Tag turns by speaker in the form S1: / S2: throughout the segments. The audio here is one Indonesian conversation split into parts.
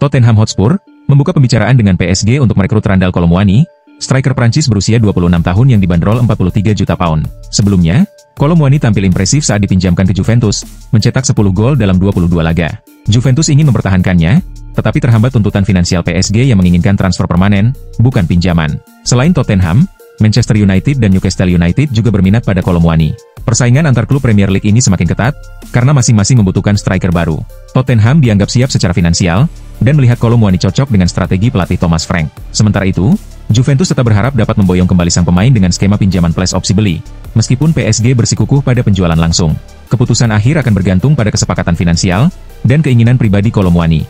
S1: Tottenham Hotspur membuka pembicaraan dengan PSG untuk merekrut Randal Kolo Muani, striker Prancis berusia 26 tahun yang dibanderol 43 juta pound. Sebelumnya, Kolo Muani tampil impresif saat dipinjamkan ke Juventus, mencetak 10 gol dalam 22 laga. Juventus ingin mempertahankannya, tetapi terhambat tuntutan finansial PSG yang menginginkan transfer permanen, bukan pinjaman. Selain Tottenham, Manchester United dan Newcastle United juga berminat pada Kolo Muani. Persaingan antar klub Premier League ini semakin ketat, karena masing-masing membutuhkan striker baru. Tottenham dianggap siap secara finansial, dan melihat Kolo Muani cocok dengan strategi pelatih Thomas Frank. Sementara itu, Juventus tetap berharap dapat memboyong kembali sang pemain dengan skema pinjaman plus opsi beli. Meskipun PSG bersikukuh pada penjualan langsung, keputusan akhir akan bergantung pada kesepakatan finansial, dan keinginan pribadi Kolo Muani.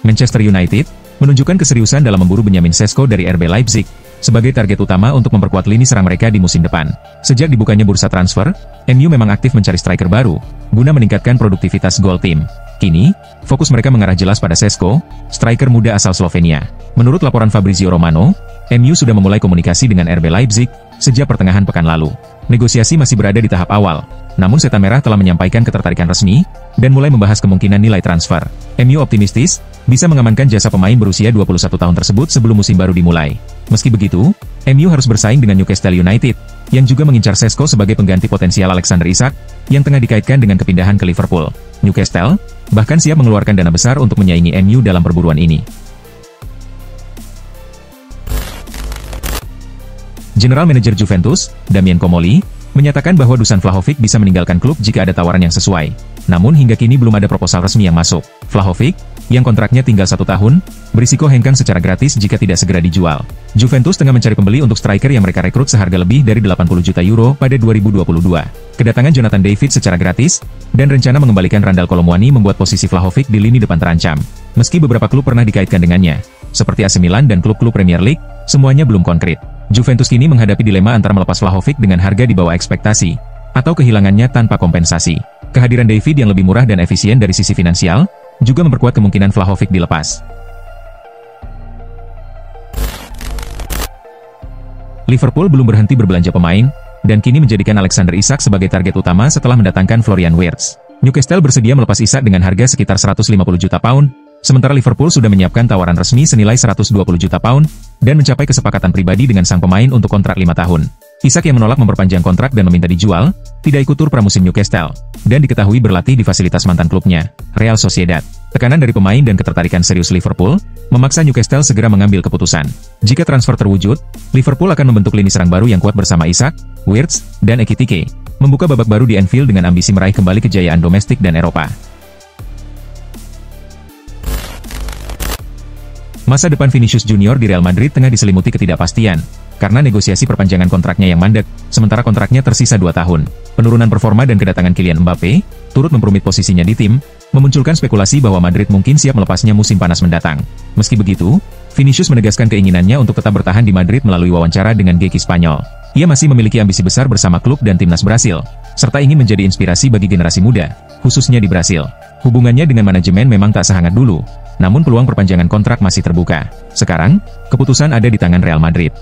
S1: Manchester United menunjukkan keseriusan dalam memburu Benjamin Sesko dari RB Leipzig, sebagai target utama untuk memperkuat lini serang mereka di musim depan. Sejak dibukanya bursa transfer, MU memang aktif mencari striker baru, guna meningkatkan produktivitas gol tim. Kini, fokus mereka mengarah jelas pada Sesko, striker muda asal Slovenia. Menurut laporan Fabrizio Romano, MU sudah memulai komunikasi dengan RB Leipzig sejak pertengahan pekan lalu. Negosiasi masih berada di tahap awal, namun Setan Merah telah menyampaikan ketertarikan resmi, dan mulai membahas kemungkinan nilai transfer. MU optimistis bisa mengamankan jasa pemain berusia 21 tahun tersebut sebelum musim baru dimulai. Meski begitu, MU harus bersaing dengan Newcastle United, yang juga mengincar Sesko sebagai pengganti potensial Alexander Isak, yang tengah dikaitkan dengan kepindahan ke Liverpool. Newcastle bahkan siap mengeluarkan dana besar untuk menyaingi MU dalam perburuan ini. General Manager Juventus, Damien Comolli, menyatakan bahwa Dusan Vlahovic bisa meninggalkan klub jika ada tawaran yang sesuai. Namun hingga kini belum ada proposal resmi yang masuk. Vlahovic, yang kontraknya tinggal 1 tahun, berisiko hengkang secara gratis jika tidak segera dijual. Juventus tengah mencari pembeli untuk striker yang mereka rekrut seharga lebih dari 80 juta euro pada 2022. Kedatangan Jonathan David secara gratis, dan rencana mengembalikan Randal Kolo Muani membuat posisi Vlahovic di lini depan terancam. Meski beberapa klub pernah dikaitkan dengannya, seperti AC Milan dan klub-klub Premier League, semuanya belum konkret. Juventus kini menghadapi dilema antara melepas Vlahovic dengan harga di bawah ekspektasi, atau kehilangannya tanpa kompensasi. Kehadiran David yang lebih murah dan efisien dari sisi finansial, juga memperkuat kemungkinan Vlahovic dilepas. Liverpool belum berhenti berbelanja pemain, dan kini menjadikan Alexander Isak sebagai target utama setelah mendatangkan Florian Wirtz. Newcastle bersedia melepas Isak dengan harga sekitar 150 juta pound, sementara Liverpool sudah menyiapkan tawaran resmi senilai 120 juta pound, dan mencapai kesepakatan pribadi dengan sang pemain untuk kontrak 5 tahun. Isak yang menolak memperpanjang kontrak dan meminta dijual, tidak ikut tur pramusim Newcastle, dan diketahui berlatih di fasilitas mantan klubnya, Real Sociedad. Tekanan dari pemain dan ketertarikan serius Liverpool, memaksa Newcastle segera mengambil keputusan. Jika transfer terwujud, Liverpool akan membentuk lini serang baru yang kuat bersama Isak, Wirtz, dan Ekitike, membuka babak baru di Anfield dengan ambisi meraih kembali kejayaan domestik dan Eropa. Masa depan Vinicius Junior di Real Madrid tengah diselimuti ketidakpastian, karena negosiasi perpanjangan kontraknya yang mandek, sementara kontraknya tersisa 2 tahun. Penurunan performa dan kedatangan Kylian Mbappe, turut memperumit posisinya di tim, memunculkan spekulasi bahwa Madrid mungkin siap melepasnya musim panas mendatang. Meski begitu, Vinicius menegaskan keinginannya untuk tetap bertahan di Madrid melalui wawancara dengan Geki Spanyol. Ia masih memiliki ambisi besar bersama klub dan timnas Brasil, serta ingin menjadi inspirasi bagi generasi muda, khususnya di Brasil. Hubungannya dengan manajemen memang tak sehangat dulu, namun peluang perpanjangan kontrak masih terbuka. Sekarang, keputusan ada di tangan Real Madrid.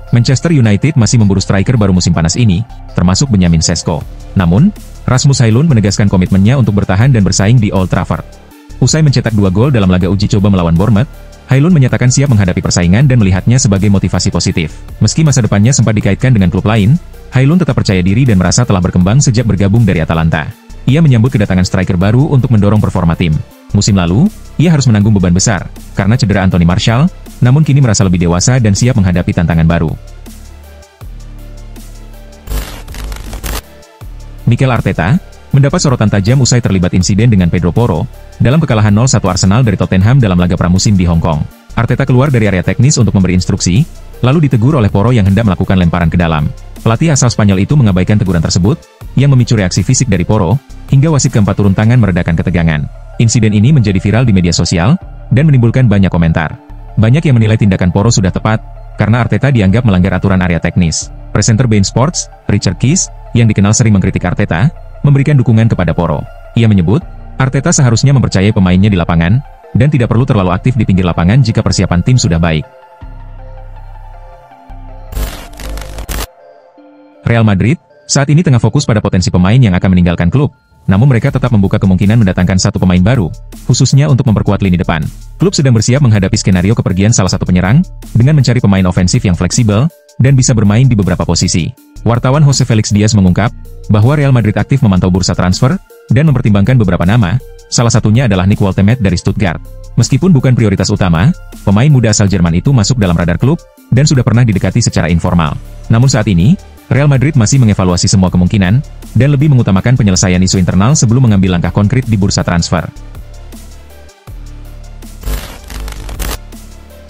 S1: Manchester United masih memburu striker baru musim panas ini, termasuk Benjamin Sesko. Namun, Rasmus Højlund menegaskan komitmennya untuk bertahan dan bersaing di Old Trafford. Usai mencetak 2 gol dalam laga uji coba melawan Bournemouth, Højlund menyatakan siap menghadapi persaingan dan melihatnya sebagai motivasi positif. Meski masa depannya sempat dikaitkan dengan klub lain, Højlund tetap percaya diri dan merasa telah berkembang sejak bergabung dari Atalanta. Ia menyambut kedatangan striker baru untuk mendorong performa tim. Musim lalu, ia harus menanggung beban besar, karena cedera Anthony Martial, namun kini merasa lebih dewasa dan siap menghadapi tantangan baru. Mikel Arteta mendapat sorotan tajam usai terlibat insiden dengan Pedro Porro, dalam kekalahan 0-1 Arsenal dari Tottenham dalam laga pramusim di Hong Kong. Arteta keluar dari area teknis untuk memberi instruksi, lalu ditegur oleh Porro yang hendak melakukan lemparan ke dalam. Pelatih asal Spanyol itu mengabaikan teguran tersebut, yang memicu reaksi fisik dari Porro, hingga wasit keempat turun tangan meredakan ketegangan. Insiden ini menjadi viral di media sosial, dan menimbulkan banyak komentar. Banyak yang menilai tindakan Porro sudah tepat, karena Arteta dianggap melanggar aturan area teknis. Presenter beIN Sports, Richard Keys, yang dikenal sering mengkritik Arteta, memberikan dukungan kepada Porro. Ia menyebut, Arteta seharusnya mempercayai pemainnya di lapangan, dan tidak perlu terlalu aktif di pinggir lapangan jika persiapan tim sudah baik. Real Madrid saat ini tengah fokus pada potensi pemain yang akan meninggalkan klub. Namun mereka tetap membuka kemungkinan mendatangkan satu pemain baru, khususnya untuk memperkuat lini depan. Klub sedang bersiap menghadapi skenario kepergian salah satu penyerang, dengan mencari pemain ofensif yang fleksibel, dan bisa bermain di beberapa posisi. Wartawan Jose Felix Diaz mengungkap, bahwa Real Madrid aktif memantau bursa transfer, dan mempertimbangkan beberapa nama, salah satunya adalah Nick Woltemade dari Stuttgart. Meskipun bukan prioritas utama, pemain muda asal Jerman itu masuk dalam radar klub, dan sudah pernah didekati secara informal. Namun saat ini, Real Madrid masih mengevaluasi semua kemungkinan, dan lebih mengutamakan penyelesaian isu internal sebelum mengambil langkah konkret di bursa transfer.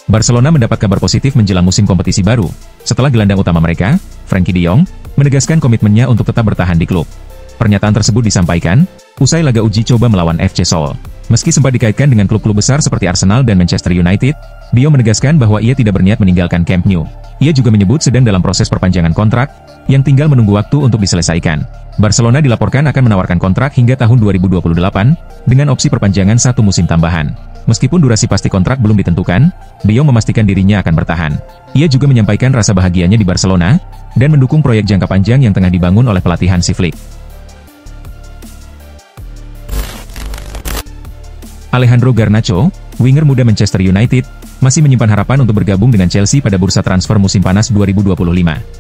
S1: Barcelona mendapat kabar positif menjelang musim kompetisi baru, setelah gelandang utama mereka, Frenkie de Jong, menegaskan komitmennya untuk tetap bertahan di klub. Pernyataan tersebut disampaikan, usai laga uji coba melawan FC Seoul. Meski sempat dikaitkan dengan klub-klub besar seperti Arsenal dan Manchester United, de Jong menegaskan bahwa ia tidak berniat meninggalkan Camp Nou. Ia juga menyebut sedang dalam proses perpanjangan kontrak, yang tinggal menunggu waktu untuk diselesaikan. Barcelona dilaporkan akan menawarkan kontrak hingga tahun 2028, dengan opsi perpanjangan satu musim tambahan. Meskipun durasi pasti kontrak belum ditentukan, de Jong memastikan dirinya akan bertahan. Ia juga menyampaikan rasa bahagianya di Barcelona, dan mendukung proyek jangka panjang yang tengah dibangun oleh pelatih Hansi Flick. Alejandro Garnacho, winger muda Manchester United, masih menyimpan harapan untuk bergabung dengan Chelsea pada bursa transfer musim panas 2025.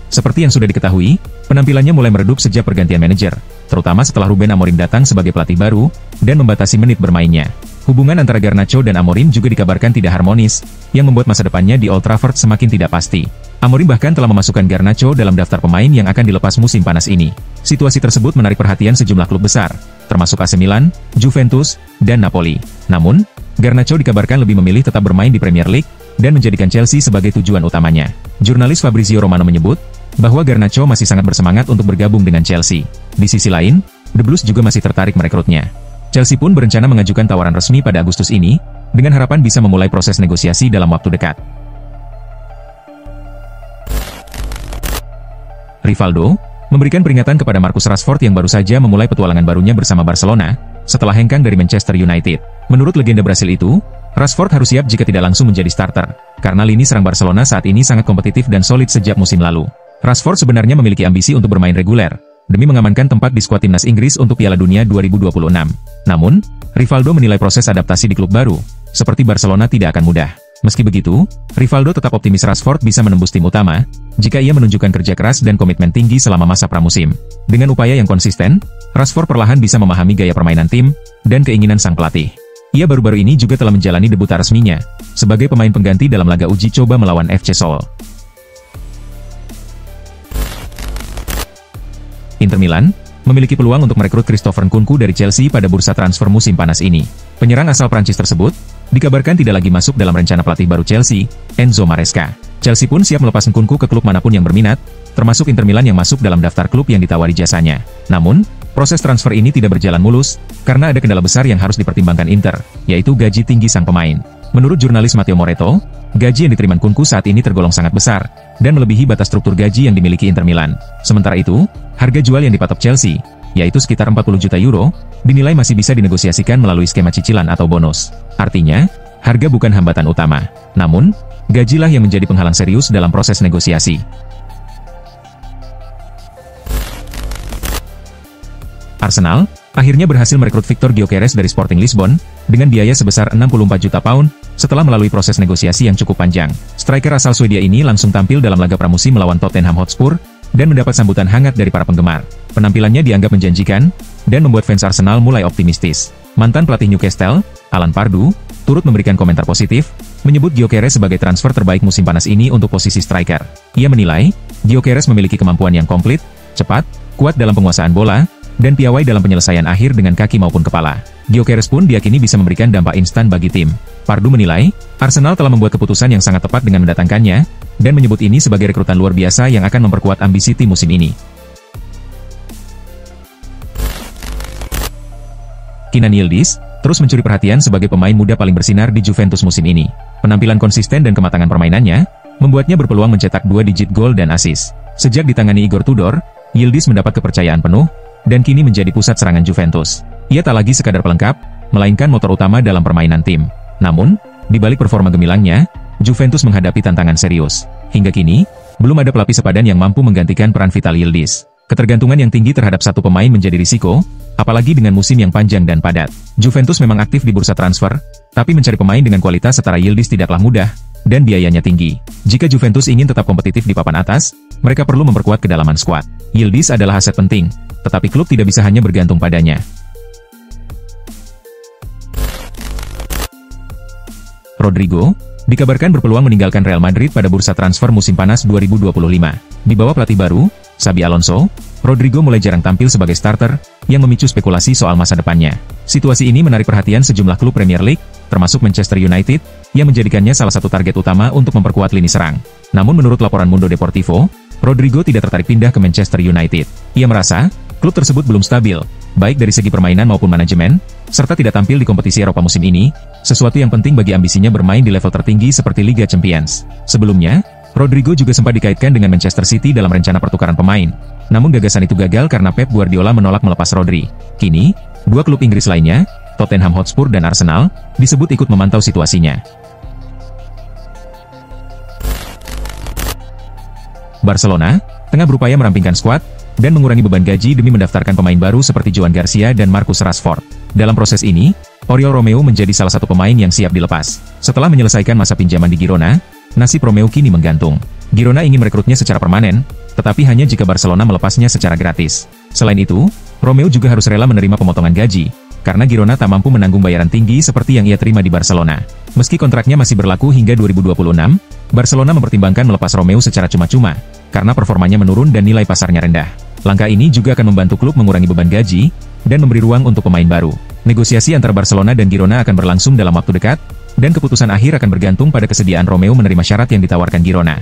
S1: Seperti yang sudah diketahui, penampilannya mulai meredup sejak pergantian manajer, terutama setelah Ruben Amorim datang sebagai pelatih baru, dan membatasi menit bermainnya. Hubungan antara Garnacho dan Amorim juga dikabarkan tidak harmonis, yang membuat masa depannya di Old Trafford semakin tidak pasti. Amorim bahkan telah memasukkan Garnacho dalam daftar pemain yang akan dilepas musim panas ini. Situasi tersebut menarik perhatian sejumlah klub besar, termasuk AC Milan, Juventus, dan Napoli. Namun, Garnacho dikabarkan lebih memilih tetap bermain di Premier League, dan menjadikan Chelsea sebagai tujuan utamanya. Jurnalis Fabrizio Romano menyebut, bahwa Garnacho masih sangat bersemangat untuk bergabung dengan Chelsea. Di sisi lain, The Blues juga masih tertarik merekrutnya. Chelsea pun berencana mengajukan tawaran resmi pada Agustus ini, dengan harapan bisa memulai proses negosiasi dalam waktu dekat. Rivaldo memberikan peringatan kepada Marcus Rashford yang baru saja memulai petualangan barunya bersama Barcelona, setelah hengkang dari Manchester United. Menurut legenda Brasil itu, Rashford harus siap jika tidak langsung menjadi starter, karena lini serang Barcelona saat ini sangat kompetitif dan solid sejak musim lalu. Rashford sebenarnya memiliki ambisi untuk bermain reguler, demi mengamankan tempat di skuad timnas Inggris untuk Piala Dunia 2026. Namun, Rivaldo menilai proses adaptasi di klub baru, seperti Barcelona tidak akan mudah. Meski begitu, Rivaldo tetap optimis Rashford bisa menembus tim utama, jika ia menunjukkan kerja keras dan komitmen tinggi selama masa pramusim. Dengan upaya yang konsisten, Rashford perlahan bisa memahami gaya permainan tim, dan keinginan sang pelatih. Ia baru-baru ini juga telah menjalani debut resminya, sebagai pemain pengganti dalam laga uji coba melawan FC Seoul. Inter Milan memiliki peluang untuk merekrut Christopher Nkunku dari Chelsea pada bursa transfer musim panas ini. Penyerang asal Prancis tersebut dikabarkan tidak lagi masuk dalam rencana pelatih baru Chelsea, Enzo Maresca. Chelsea pun siap melepas Nkunku ke klub manapun yang berminat, termasuk Inter Milan yang masuk dalam daftar klub yang ditawari jasanya. Namun, proses transfer ini tidak berjalan mulus, karena ada kendala besar yang harus dipertimbangkan Inter, yaitu gaji tinggi sang pemain. Menurut jurnalis Matteo Moretto, gaji yang diterima Nkunku saat ini tergolong sangat besar, dan melebihi batas struktur gaji yang dimiliki Inter Milan. Sementara itu, harga jual yang dipatok Chelsea, yaitu sekitar 40 juta euro, dinilai masih bisa dinegosiasikan melalui skema cicilan atau bonus. Artinya, harga bukan hambatan utama. Namun, gajilah yang menjadi penghalang serius dalam proses negosiasi. Arsenal akhirnya berhasil merekrut Victor Gyökeres dari Sporting Lisbon dengan biaya sebesar 64 juta pound setelah melalui proses negosiasi yang cukup panjang. Striker asal Swedia ini langsung tampil dalam laga pramusim melawan Tottenham Hotspur dan mendapat sambutan hangat dari para penggemar. Penampilannya dianggap menjanjikan dan membuat fans Arsenal mulai optimistis. Mantan pelatih Newcastle, Alan Pardew, turut memberikan komentar positif, menyebut Gyökeres sebagai transfer terbaik musim panas ini untuk posisi striker. Ia menilai, Gyökeres memiliki kemampuan yang komplit, cepat, kuat dalam penguasaan bola, dan piawai dalam penyelesaian akhir dengan kaki maupun kepala. Gyökeres pun diyakini bisa memberikan dampak instan bagi tim. Pardew menilai, Arsenal telah membuat keputusan yang sangat tepat dengan mendatangkannya, dan menyebut ini sebagai rekrutan luar biasa yang akan memperkuat ambisi tim musim ini. Kenan Yildiz terus mencuri perhatian sebagai pemain muda paling bersinar di Juventus musim ini. Penampilan konsisten dan kematangan permainannya, membuatnya berpeluang mencetak 2 digit gol dan assist. Sejak ditangani Igor Tudor, Yildiz mendapat kepercayaan penuh, dan kini menjadi pusat serangan Juventus. Ia tak lagi sekadar pelengkap, melainkan motor utama dalam permainan tim. Namun, di balik performa gemilangnya, Juventus menghadapi tantangan serius. Hingga kini, Belum ada pelapis sepadan yang mampu menggantikan peran vital Yildiz. Ketergantungan yang tinggi terhadap satu pemain menjadi risiko, apalagi dengan musim yang panjang dan padat. Juventus memang aktif di bursa transfer, tapi mencari pemain dengan kualitas setara Yildiz tidaklah mudah, dan biayanya tinggi. Jika Juventus ingin tetap kompetitif di papan atas, mereka perlu memperkuat kedalaman skuad. Yildiz adalah aset penting, tetapi klub tidak bisa hanya bergantung padanya. Rodrigo dikabarkan berpeluang meninggalkan Real Madrid pada bursa transfer musim panas 2025. Di bawah pelatih baru, Xabi Alonso, Rodrigo mulai jarang tampil sebagai starter, yang memicu spekulasi soal masa depannya. Situasi ini menarik perhatian sejumlah klub Premier League, termasuk Manchester United, yang menjadikannya salah satu target utama untuk memperkuat lini serang. Namun menurut laporan Mundo Deportivo, Rodrigo tidak tertarik pindah ke Manchester United. Ia merasa, klub tersebut belum stabil, baik dari segi permainan maupun manajemen, serta tidak tampil di kompetisi Eropa musim ini, sesuatu yang penting bagi ambisinya bermain di level tertinggi seperti Liga Champions. Sebelumnya, Rodrigo juga sempat dikaitkan dengan Manchester City dalam rencana pertukaran pemain. Namun gagasan itu gagal karena Pep Guardiola menolak melepas Rodri. Kini, dua klub Inggris lainnya, Tottenham Hotspur dan Arsenal, disebut ikut memantau situasinya. Barcelona tengah berupaya merampingkan skuad dan mengurangi beban gaji demi mendaftarkan pemain baru seperti Joan Garcia dan Marcus Rashford. Dalam proses ini, Oriol Romeu menjadi salah satu pemain yang siap dilepas. Setelah menyelesaikan masa pinjaman di Girona, nasib Romeu kini menggantung. Girona ingin merekrutnya secara permanen, tetapi hanya jika Barcelona melepasnya secara gratis. Selain itu, Romeu juga harus rela menerima pemotongan gaji, karena Girona tak mampu menanggung bayaran tinggi seperti yang ia terima di Barcelona. Meski kontraknya masih berlaku hingga 2026, Barcelona mempertimbangkan melepas Romeu secara cuma-cuma, karena performanya menurun dan nilai pasarnya rendah. Langkah ini juga akan membantu klub mengurangi beban gaji, dan memberi ruang untuk pemain baru. Negosiasi antara Barcelona dan Girona akan berlangsung dalam waktu dekat, dan keputusan akhir akan bergantung pada kesediaan Romeu menerima syarat yang ditawarkan Girona.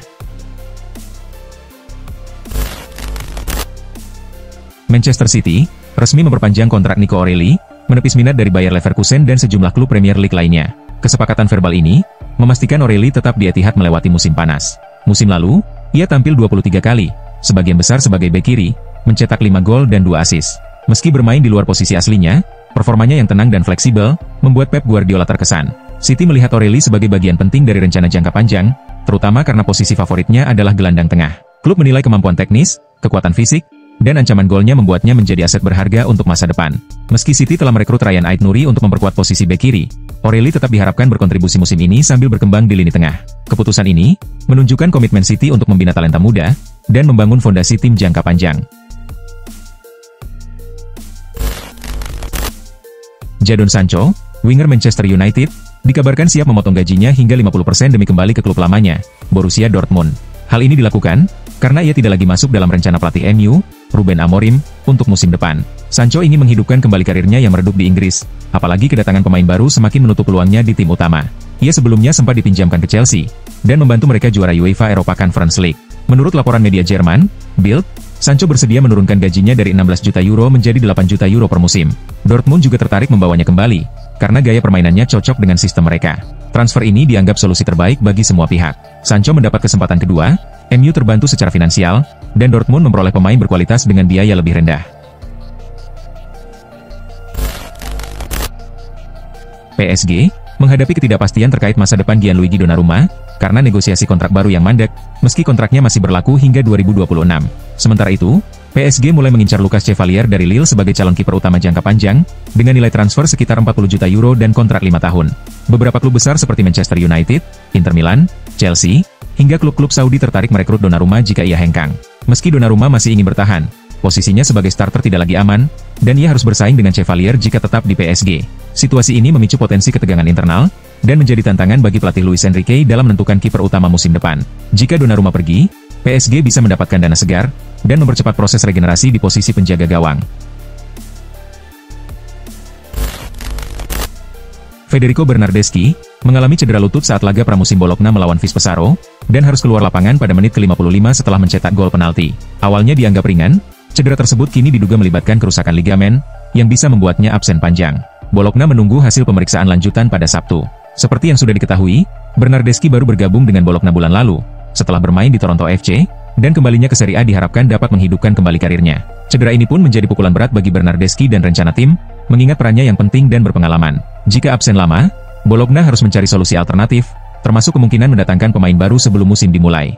S1: Manchester City resmi memperpanjang kontrak Nico Orelli, menepis minat dari Bayer Leverkusen dan sejumlah klub Premier League lainnya. Kesepakatan verbal ini memastikan Orelli tetap di Etihad melewati musim panas. Musim lalu, ia tampil 23 kali, sebagian besar sebagai bek kiri, mencetak 5 gol dan 2 assist. Meski bermain di luar posisi aslinya, performanya yang tenang dan fleksibel membuat Pep Guardiola terkesan. City melihat Orelli sebagai bagian penting dari rencana jangka panjang, terutama karena posisi favoritnya adalah gelandang tengah. Klub menilai kemampuan teknis, kekuatan fisik, dan ancaman golnya membuatnya menjadi aset berharga untuk masa depan. Meski City telah merekrut Ryan Ait-Nouri untuk memperkuat posisi bek kiri, Orelli tetap diharapkan berkontribusi musim ini sambil berkembang di lini tengah. Keputusan ini menunjukkan komitmen City untuk membina talenta muda dan membangun fondasi tim jangka panjang. Jadon Sancho, winger Manchester United, dikabarkan siap memotong gajinya hingga 50% demi kembali ke klub lamanya, Borussia Dortmund. Hal ini dilakukan karena ia tidak lagi masuk dalam rencana pelatih MU, Ruben Amorim, untuk musim depan. Sancho ingin menghidupkan kembali karirnya yang meredup di Inggris, apalagi kedatangan pemain baru semakin menutup peluangnya di tim utama. Ia sebelumnya sempat dipinjamkan ke Chelsea, dan membantu mereka juara UEFA Europa Conference League. Menurut laporan media Jerman, Bild, Sancho bersedia menurunkan gajinya dari 16 juta euro menjadi 8 juta euro per musim. Dortmund juga tertarik membawanya kembali, karena gaya permainannya cocok dengan sistem mereka. Transfer ini dianggap solusi terbaik bagi semua pihak. Sancho mendapat kesempatan kedua, MU terbantu secara finansial, dan Dortmund memperoleh pemain berkualitas dengan biaya lebih rendah. PSG menghadapi ketidakpastian terkait masa depan Gianluigi Donnarumma, karena negosiasi kontrak baru yang mandek, meski kontraknya masih berlaku hingga 2026. Sementara itu, PSG mulai mengincar Lucas Chevalier dari Lille sebagai calon kiper utama jangka panjang, dengan nilai transfer sekitar 40 juta euro dan kontrak 5 tahun. Beberapa klub besar seperti Manchester United, Inter Milan, Chelsea, hingga klub-klub Saudi tertarik merekrut Donnarumma jika ia hengkang. Meski Donnarumma masih ingin bertahan, posisinya sebagai starter tidak lagi aman, dan ia harus bersaing dengan Chevalier jika tetap di PSG. Situasi ini memicu potensi ketegangan internal, dan menjadi tantangan bagi pelatih Luis Enrique dalam menentukan kiper utama musim depan. Jika Donnarumma pergi, PSG bisa mendapatkan dana segar, dan mempercepat proses regenerasi di posisi penjaga gawang. Federico Bernardeschi mengalami cedera lutut saat laga pramusim Bologna melawan Vis Pesaro, dan harus keluar lapangan pada menit ke-55 setelah mencetak gol penalti. Awalnya dianggap ringan, cedera tersebut kini diduga melibatkan kerusakan ligamen, yang bisa membuatnya absen panjang. Bologna menunggu hasil pemeriksaan lanjutan pada Sabtu. Seperti yang sudah diketahui, Bernardeschi baru bergabung dengan Bologna bulan lalu, setelah bermain di Toronto FC, dan kembalinya ke Serie A diharapkan dapat menghidupkan kembali karirnya. Cedera ini pun menjadi pukulan berat bagi Bernardeschi dan rencana tim, mengingat perannya yang penting dan berpengalaman. Jika absen lama, Bologna harus mencari solusi alternatif, termasuk kemungkinan mendatangkan pemain baru sebelum musim dimulai.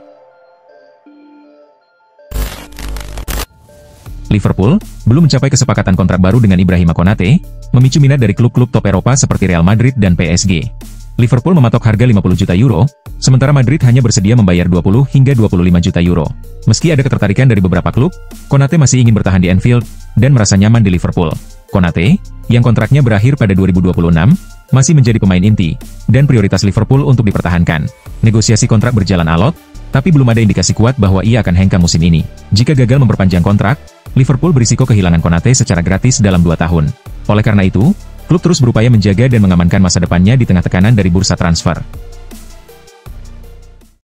S1: Liverpool belum mencapai kesepakatan kontrak baru dengan Ibrahima Konate, memicu minat dari klub-klub top Eropa seperti Real Madrid dan PSG. Liverpool mematok harga 50 juta euro, sementara Madrid hanya bersedia membayar 20 hingga 25 juta euro. Meski ada ketertarikan dari beberapa klub, Konate masih ingin bertahan di Anfield dan merasa nyaman di Liverpool. Konate, yang kontraknya berakhir pada 2026, masih menjadi pemain inti dan prioritas Liverpool untuk dipertahankan. Negosiasi kontrak berjalan alot, tapi belum ada indikasi kuat bahwa ia akan hengkang musim ini. Jika gagal memperpanjang kontrak, Liverpool berisiko kehilangan Konate secara gratis dalam 2 tahun. Oleh karena itu, klub terus berupaya menjaga dan mengamankan masa depannya di tengah tekanan dari bursa transfer.